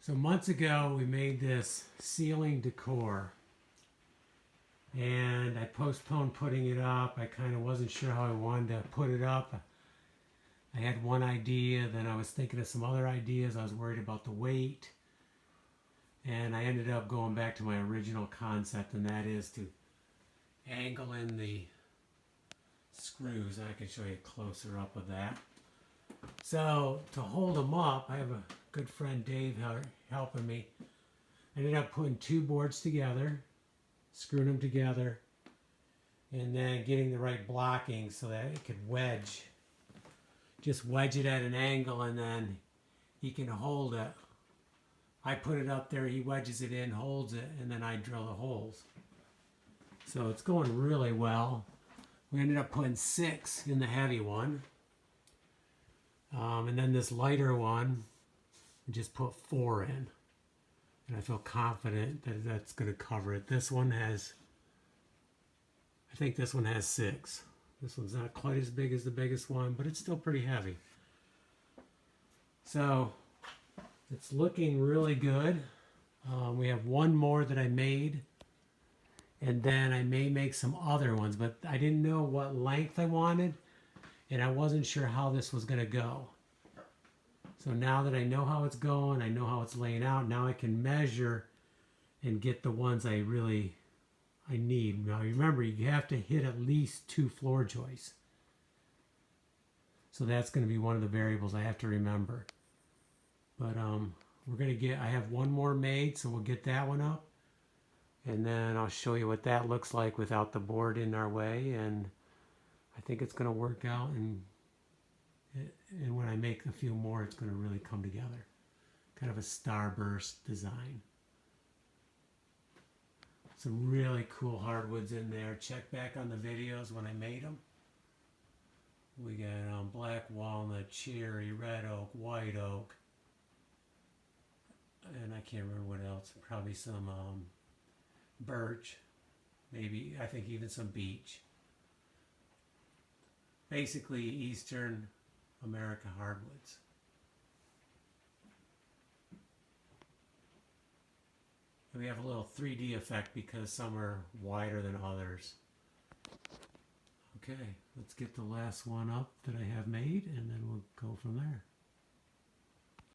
So months ago we made this ceiling decor and I postponed putting it up. I kind of wasn't sure how I wanted to put it up. I had one idea, then I was thinking of some other ideas. I was worried about the weight, and I ended up going back to my original concept, and that is to angle in the screws. I can show you a closer up of that. So to hold them up, I have a good friend Dave helping me. I ended up putting two boards together, screwing them together, and then getting the right blocking so that it could wedge. Just wedge it at an angle and then he can hold it. I put it up there, he wedges it in, holds it, and then I drill the holes. So it's going really well. We ended up putting 6 in the heavy one. And then this lighter one, we just put 4 in. And I feel confident that that's going to cover it. This one has, I think this one has 6. This one's not quite as big as the biggest one, but it's still pretty heavy. So it's looking really good. We have one more that I made, and then I may make some other ones, but I didn't know what length I wanted, and I wasn't sure how this was going to go. So now that I know how it's going, I know how it's laying out, now I can measure and get the ones I need. Now remember, you have to hit at least 2 floor joists. So that's going to be one of the variables I have to remember. But we're going to get, I have one more made, so we'll get that one up. And then I'll show you what that looks like without the board in our way. And I think it's going to work out. And when I make a few more, it's going to really come together. Kind of a starburst design. Some really cool hardwoods in there. Check back on the videos when I made them. We got black walnut, cherry, red oak, white oak, and I can't remember what else. Probably some birch, maybe, I think even some beech. Basically Eastern America hardwoods. We have a little 3D effect because some are wider than others. Okay, let's get the last one up that I have made, and then we'll go from there.